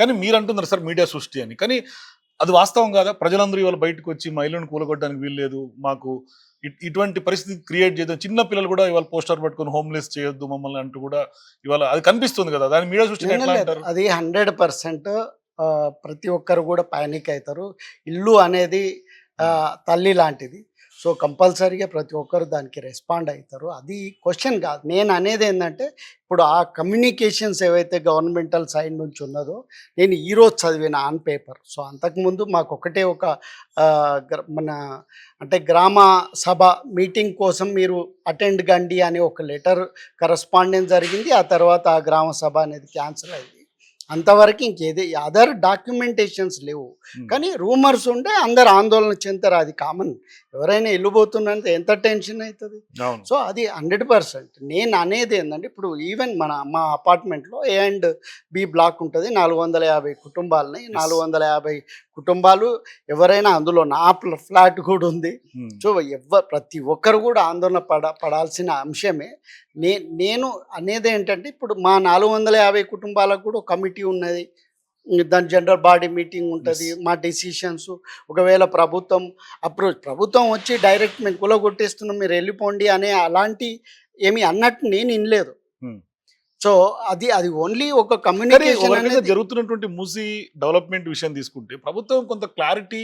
కానీ మీరు అంటున్నారు సార్ మీడియా సృష్టి అని. కానీ అది వాస్తవం కాదా? ప్రజలందరూ ఇవాళ బయటకు వచ్చి మా ఇల్లుని కూలగొట్టడానికి వీల్లేదు, మాకు ఇటువంటి పరిస్థితి క్రియేట్ చేద్దాం, చిన్న పిల్లలు కూడా ఇవాళ పోస్టర్ పట్టుకొని హోమ్లెస్ చేయొద్దు మమ్మల్ని అంటూ కూడా ఇవాళ అది కనిపిస్తుంది కదా, దాని మీడియా సృష్టిని ఎట్లా అంటారు? అది 100% ప్రతి ఒక్కరు కూడా పానిక్ అవుతారు. ఇల్లు అనేది తల్లి లాంటిది. సో కంపల్సరీగా ప్రతి ఒక్కరు దానికి రెస్పాండ్ అవుతారు. అది క్వశ్చన్ కాదు. నేను అనేది ఏంటంటే ఇప్పుడు ఆ కమ్యూనికేషన్స్ ఏవైతే గవర్నమెంటల్ సైడ్ నుంచి ఉన్నదో నేను ఈరోజు చదివిన ఆన్ పేపర్. సో అంతకుముందు మాకు ఒకటే ఒక మన అంటే గ్రామ సభ మీటింగ్ కోసం మీరు అటెండ్ కండి అనే ఒక లెటర్ కరస్పాండెన్స్ జరిగింది. ఆ తర్వాత ఆ గ్రామ సభ అనేది క్యాన్సిల్ అయింది. అంతవరకు ఇంకేది అదర్ డాక్యుమెంటేషన్స్ లేవు. కానీ రూమర్స్ ఉంటే అందరు ఆందోళన చెందుతారు. అది కామన్. ఎవరైనా వెళ్ళిపోతున్నంత ఎంత టెన్షన్ అవుతుంది. సో అది 100%. నేను అనేది ఏంటంటే ఇప్పుడు ఈవెన్ మా అపార్ట్మెంట్లో ఏ అండ్ బి బ్లాక్ ఉంటుంది. 450 కుటుంబాలని 450 కుటుంబాలు ఎవరైనా అందులో నా ఫ్లాట్ కూడా ఉంది. సో ప్రతి ఒక్కరు కూడా ఆందోళన పడాల్సిన అంశమే. నేను అనేది ఏంటంటే ఇప్పుడు మా 450 కుటుంబాలకు కూడా ఒక కమిటీ ఉన్నది. దాని జనరల్ బాడీ మీటింగ్ ఉంటుంది. మా డెసిషన్స్ ఒకవేళ ప్రభుత్వం వచ్చి డైరెక్ట్ మేము కూలగొట్టేస్తున్నాం మీరు వెళ్ళిపోండి అనే అలాంటి ఏమి అన్నట్టు నేను వినలేదు. సో అది ఓన్లీ ఒక కమ్యూనికేషన్ అనేది జరుగుతున్నటువంటి మూసీ డెవలప్మెంట్ విషయం తీసుకుంటే ప్రభుత్వం కొంత క్లారిటీ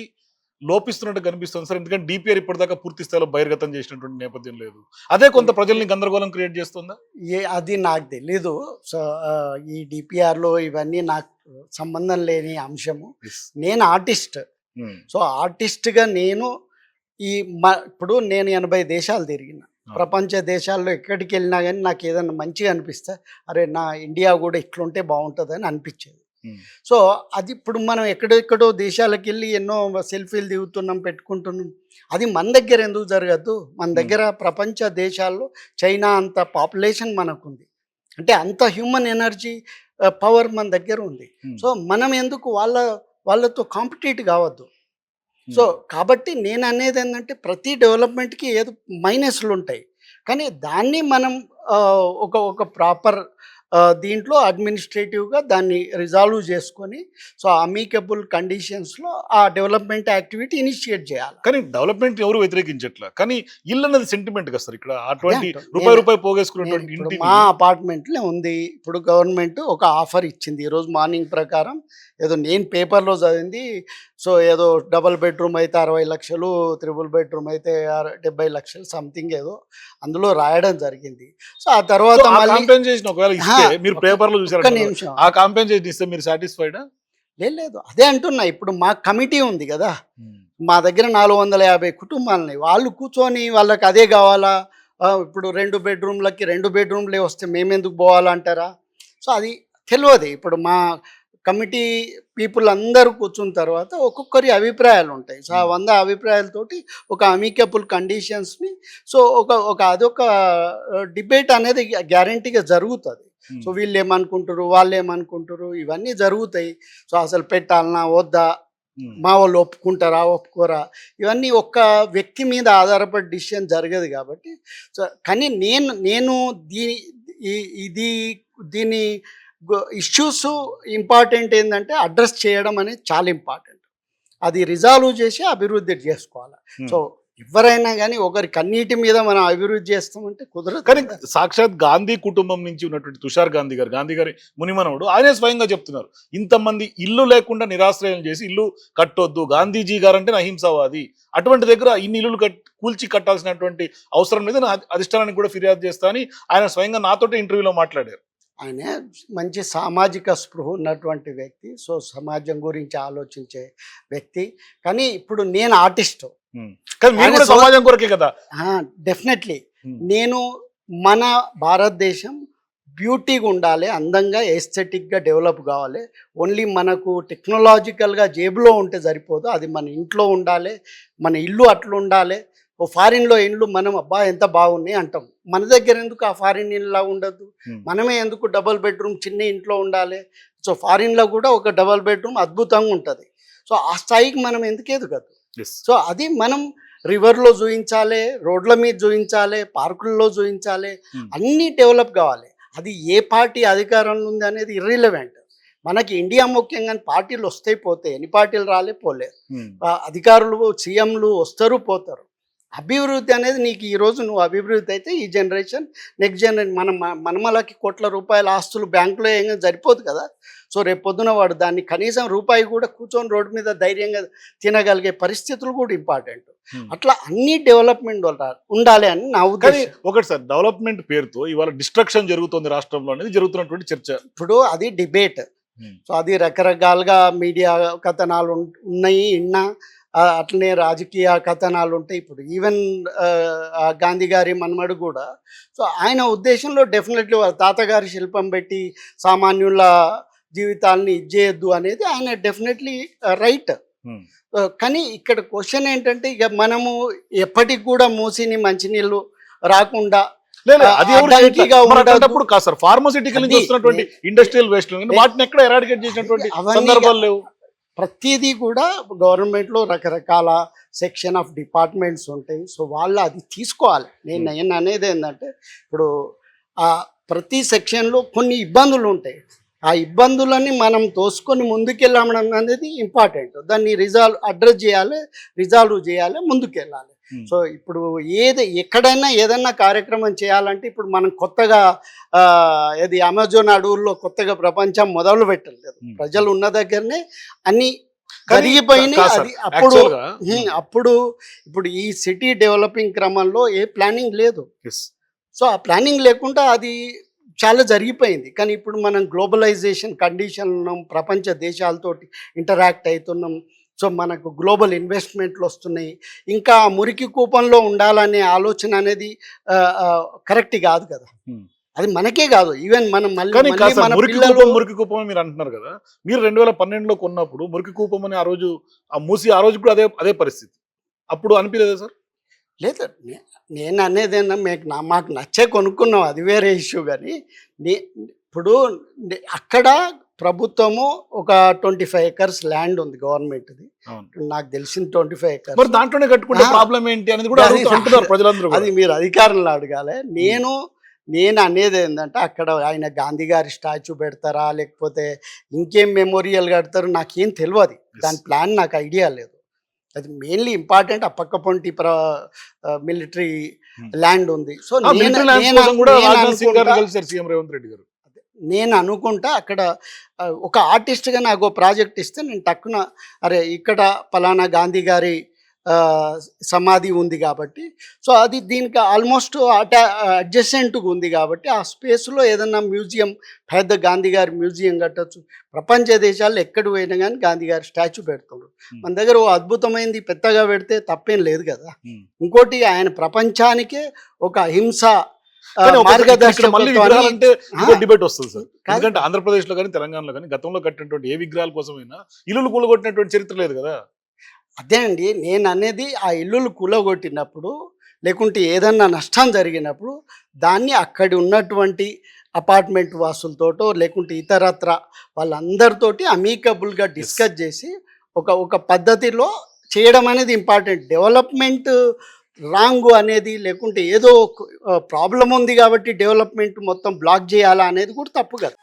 లోపిస్తున్నట్టు కనిపిస్తుంది సార్. ఎందుకంటే డిపిఆర్ ఇప్పటిదాకా పూర్తి స్థాయిలో బహిర్గతం చేసినటువంటి నేపథ్యం లేదు. అదే కొంత ప్రజల్ని గందరగోళం క్రియేట్ చేస్తుందా? అది నాకు తెలీదు. సో ఈ డిపిఆర్లో ఇవన్నీ నాకు సంబంధం లేని అంశము. నేను ఆర్టిస్ట్. సో ఆర్టిస్ట్గా నేను ఇప్పుడు నేను 80 దేశాలు తిరిగిన. ప్రపంచ దేశాల్లో ఎక్కడికి వెళ్ళినా కానీ నాకు ఏదైనా మంచిగా అనిపిస్తే అరే నా ఇండియా కూడా ఇట్లుంటే బాగుంటుందని అనిపించేది. సో అది ఇప్పుడు మనం ఎక్కడెక్కడో దేశాలకు వెళ్ళి ఎన్నో సెల్ఫీలు దిగుతున్నాం పెట్టుకుంటున్నాం. అది మన దగ్గర ఎందుకు జరగద్దు? మన దగ్గర ప్రపంచ దేశాల్లో చైనా అంత పాపులేషన్ మనకుంది. అంటే అంత హ్యూమన్ ఎనర్జీ పవర్ మన దగ్గర ఉంది. సో మనం ఎందుకు వాళ్ళతో కాంపిటీట్ కావద్దు? సో కాబట్టి నేను అనేది ఏంటంటే ప్రతి డెవలప్మెంట్కి ఏదో మైనస్లు ఉంటాయి. కానీ దాన్ని మనం ఒక ప్రాపర్ దీంట్లో అడ్మినిస్ట్రేటివ్గా దాన్ని రిజాల్వ్ చేసుకొని సో అమీకబుల్ కండిషన్స్లో ఆ డెవలప్మెంట్ యాక్టివిటీ ఇనిషియేట్ చేయాలి. కానీ డెవలప్మెంట్ ఎవరు వ్యతిరేకించట్లా. కానీ ఇల్లు అన్నది సెంటిమెంట్ కదా సార్. ఇక్కడ అటువంటి రూపాయి పోగేసుకున్నటువంటి ఇంటి మా అపార్ట్మెంట్లో ఉంది. ఇప్పుడు గవర్నమెంట్ ఒక ఆఫర్ ఇచ్చింది ఈరోజు మార్నింగ్ ప్రకారం. ఏదో నేను పేపర్లో చదివింది. సో ఏదో డబుల్ బెడ్రూమ్ అయితే 60 లక్షలు, ట్రిపుల్ బెడ్రూమ్ అయితే 70 లక్షలు సంథింగ్ ఏదో అందులో రాయడం జరిగింది. సో ఆ తర్వాత మీరు పేపర్లో చూసారు. ఆ కాంపెన్సేషన్ ఇస్తే మీరు సాటిస్ఫైడా? లేదు అదే అంటున్నా. ఇప్పుడు మా కమిటీ ఉంది కదా, మా దగ్గర 450 కుటుంబాలని వాళ్ళు కూర్చొని వాళ్ళకి అదే కావాలా, ఇప్పుడు 2 బెడ్రూమ్లకి 2 బెడ్రూమ్లే వస్తే మేమెందుకు పోవాలంటారా? సో అది తెలియదు. ఇప్పుడు మా కమిటీ పీపుల్ అందరూ కూర్చున్న తర్వాత ఒక్కొక్కరి అభిప్రాయాలు ఉంటాయి. సో ఆ 100 అభిప్రాయాలతోటి ఒక అమికబుల్ కండిషన్స్ని సో అదొక డిబేట్ అనేది గ్యారంటీగా జరుగుతుంది. సో వీళ్ళు ఏమనుకుంటారు, వాళ్ళు ఏమనుకుంటారు, ఇవన్నీ జరుగుతాయి. సో అసలు పెట్టాలన్నా వద్దా, మా వాళ్ళు ఒప్పుకుంటారా ఒప్పుకోరా, ఇవన్నీ ఒక్క వ్యక్తి మీద ఆధారపడి డిసిషన్ జరగదు కాబట్టి. సో కానీ నేను దీని ఇష్యూస్ ఇంపార్టెంట్ ఏంటంటే అడ్రస్ చేయడం అనేది చాలా ఇంపార్టెంట్. అది రిజాల్వ్ చేసి అభివృద్ధి చేసుకోవాలి. సో ఎవరైనా కానీ ఒకరి కన్నీటి మీద మనం అభివృద్ధి చేస్తామంటే కుదరదు. కానీ సాక్షాత్ గాంధీ కుటుంబం నుంచి ఉన్నటువంటి తుషార్ గాంధీ గారి మునిమనవుడు ఆయనే స్వయంగా చెప్తున్నారు, ఇంతమంది ఇల్లు లేకుండా నిరాశ్రయం చేసి ఇల్లు కట్టొద్దు, గాంధీజీ గారు అంటే అహింసవాది, అటువంటి దగ్గర ఇన్ని ఇల్లులు కూల్చి కట్టాల్సినటువంటి అవసరం మీద అధిష్టానానికి కూడా ఫిర్యాదు చేస్తా అని ఆయన స్వయంగా నాతోటి ఇంటర్వ్యూలో మాట్లాడారు. ఆయన మంచి సామాజిక స్పృహ ఉన్నటువంటి వ్యక్తి. సో సమాజం గురించి ఆలోచించే వ్యక్తి. కానీ ఇప్పుడు నేను ఆర్టిస్ట్, సమాజం కొరకే కదా. డెఫినెట్లీ నేను మన భారతదేశం బ్యూటీగా ఉండాలి, అందంగా ఎస్థెటిక్గా డెవలప్ కావాలి. ఓన్లీ మనకు టెక్నాలజికల్గా జేబులో ఉంటే సరిపోదు, అది మన ఇంట్లో ఉండాలి. మన ఇల్లు అట్లా ఉండాలి. ఓ ఫారిన్లో ఇండ్లు మనం అబ్బా ఎంత బాగున్నాయి అంటాం. మన దగ్గర ఎందుకు ఆ ఫారిన్ ఇల్లా ఉండదు? మనమే ఎందుకు డబుల్ బెడ్రూమ్ చిన్న ఇంట్లో ఉండాలి? సో ఫారిన్లో కూడా ఒక డబుల్ బెడ్రూమ్ అద్భుతంగా ఉంటుంది. సో ఆ స్థాయికి మనం ఎందుకు ఎదగదు? సో అది మనం రివర్లో చూపించాలి, రోడ్ల మీద చూపించాలి, పార్కుల్లో చూపించాలి, అన్నీ డెవలప్ కావాలి. అది ఏ పార్టీ అధికారంలో ఉంది అనేది ఇర్రిలవెంట్. మనకి ఇండియా ముఖ్యంగా పార్టీలు వస్తాయి పోతాయి, ఎన్ని పార్టీలు రాలే పోలే, ఉమ్. అధికారులు సీఎంలు వస్తారు పోతారు. అభివృద్ధి అనేది నీకు ఈరోజు నువ్వు అభివృద్ధి అయితే ఈ జనరేషన్ నెక్స్ట్ జనరేషన్ మనమలకి కోట్ల రూపాయల ఆస్తులు బ్యాంకులో ఏం సరిపోదు కదా. సో రేపు పొద్దున వాడు దాన్ని కనీసం రూపాయి కూడా కూర్చొని రోడ్డు మీద ధైర్యంగా తినగలిగే పరిస్థితులు కూడా ఇంపార్టెంట్. అట్లా అన్ని డెవలప్మెంట్ ఉండాలి అని నా కానీ ఉద్దేశం. ఒకటి సార్, డెవలప్మెంట్ పేరుతో ఇవాళ డిస్ట్రక్షన్ జరుగుతుంది రాష్ట్రంలో అనేది జరుగుతున్నటువంటి చర్చ. ఇప్పుడు అది డిబేట్. సో అది రకరకాలుగా మీడియా కథనాలు ఉన్నాయి, ఇన్నా అట్లనే రాజకీయ కథనాలు ఉంటాయి. ఇప్పుడు ఈవెన్ గాంధీ గారి మన్మడు కూడా, సో ఆయన ఉద్దేశంలో డెఫినెట్లీ తాతగారి శిల్పం పెట్టి సామాన్యుల జీవితాలని ఇచ్చేయద్దు అనేది ఆయన డెఫినెట్లీ రైట్. ఉమ్. కానీ ఇక్కడ క్వశ్చన్ ఏంటంటే ఇక మనము ఎప్పటికి కూడా మూసిని మంచినీళ్ళు రాకుండా లేదు, అది ఎవరు అడ్డంకిగా చేయట్లేదు. మరి ఉండదు. అట్లాంటప్పుడు కాదు సార్, ఫార్మసిటికల్ నుంచి అది వస్తున్నటువంటి ఇండస్ట్రియల్ వేస్ట్ వాటిని ఎక్కడ ఎరాడికేట్ చేసినటువంటి అవన్నీ సందర్భాలు లేవు. ప్రతిదీ కూడా గవర్నమెంట్లో రకరకాల సెక్షన్ ఆఫ్ డిపార్ట్మెంట్స్ ఉంటాయి. సో వాళ్ళు అది తీసుకోవాలి. నేను అనేది ఏంటంటే ఇప్పుడు ఆ ప్రతి సెక్షన్లో కొన్ని ఇబ్బందులు ఉంటాయి. ఆ ఇబ్బందులని మనం తోసుకొని ముందుకెళ్ళడం అనేది ఇంపార్టెంట్. దాన్ని అడ్రస్ చేయాలి, రిజాల్వ్ చేయాలి, ముందుకెళ్ళాలి. సో ఇప్పుడు ఎక్కడైనా ఏదైనా కార్యక్రమం చేయాలంటే ఇప్పుడు మనం కొత్తగా ఇది అమెజాన్ అడవుల్లో కొత్తగా ప్రపంచం మొదలు పెట్టలేదు. ప్రజలు ఉన్న దగ్గరనే అన్ని జరిగిపోయినాయి. అది అప్పుడు ఇప్పుడు ఈ సిటీ డెవలపింగ్ క్రమంలో ఏ ప్లానింగ్ లేదు. సో ఆ ప్లానింగ్ లేకుండా అది చాలా జరిగిపోయింది. కానీ ఇప్పుడు మనం గ్లోబలైజేషన్ కండిషన్ ఉన్నాం, ప్రపంచ దేశాలతోటి ఇంటరాక్ట్ అవుతున్నాం. సో మనకు గ్లోబల్ ఇన్వెస్ట్మెంట్లు వస్తున్నాయి. ఇంకా మురికి కూపంలో ఉండాలనే ఆలోచన అనేది కరెక్ట్ కాదు కదా. అది మనకే కాదు, ఈవెన్ మనం మురికి కూపం మీరు అంటున్నారు కదా, మీరు 2012లో కొన్నప్పుడు మురికి కూపం అని ఆ రోజు ఆ రోజు కూడా అదే పరిస్థితి. అప్పుడు అనిపించలేదా సార్? లేదు, నేను అనేది మాకు నచ్చే కొనుక్కున్నాం, అది వేరే ఇష్యూ. కానీ ఇప్పుడు అక్కడ ప్రభుత్వము ఒక 25 acres ల్యాండ్ ఉంది గవర్నమెంట్ది, నాకు తెలిసిన 25 acres. మరి దాంట్లోనే కట్టుకుంటే ప్రాబ్లం ఏంటి అనేది కూడా అంటున్నారు ప్రజలందరూ. అది మీరు అధికారులను అడగాలి. నేను అనేది ఏంటంటే అక్కడ ఆయన గాంధీ గారి స్టాచ్యూ పెడతారా లేకపోతే ఇంకేం మెమోరియల్ కడతారు నాకేం తెలియదు. దాని ప్లాన్ నాకు ఐడియా లేదు. అది మెయిన్లీ ఇంపార్టెంట్. ఆ పక్క పొంటి మిలిటరీ ల్యాండ్ ఉంది. సో నేను అనుకుంటా అక్కడ ఒక ఆర్టిస్ట్గా నాకు ప్రాజెక్ట్ ఇస్తే నేను టక్కున అరే ఇక్కడ పలానా గాంధీ గారి సమాధి ఉంది కాబట్టి, సో అది దీనికి ఆల్మోస్ట్ అడ్జసెంట్గా ఉంది కాబట్టి ఆ స్పేస్లో ఏదన్నా మ్యూజియం, పెద్ద గాంధీ గారి మ్యూజియం కట్టచ్చు. ప్రపంచ దేశాల్లో ఎక్కడ పోయినా కానీ గాంధీ గారి స్టాచ్యూ పెడుతున్నారు. మన దగ్గర ఓ అద్భుతమైంది పెద్దగా పెడితే తప్పేం లేదు కదా. ఇంకోటి ఆయన ప్రపంచానికే ఒక అహింస డిబేట్ వస్తుంది సార్. ఎందుకంటే ఆంధ్రప్రదేశ్ లో కానీ తెలంగాణలో కానీ గతంలో కట్టినటువంటి ఏ విగ్రహాల కోసమైనా ఇల్లులు కూలగొట్టినటువంటి చరిత్ర లేదు కదా. అదే అండి నేను అనేది, ఆ ఇల్లులు కూలగొట్టినప్పుడు లేకుంటే ఏదన్నా నష్టం జరిగినప్పుడు దాన్ని అక్కడి ఉన్నటువంటి అపార్ట్మెంట్ వాసులతోటో లేకుంటే ఇతరత్ర వాళ్ళందరితోటి అమీకబుల్గా డిస్కస్ చేసి ఒక పద్ధతిలో చేయడం అనేది ఇంపార్టెంట్. డెవలప్మెంట్ రాంగ్ అనేది లేకుంటే ఏదో ప్రాబ్లం ఉంది కాబట్టి డెవలప్మెంట్ మొత్తం బ్లాక్ చేయాలా అనేది కూడా తప్పు కదా.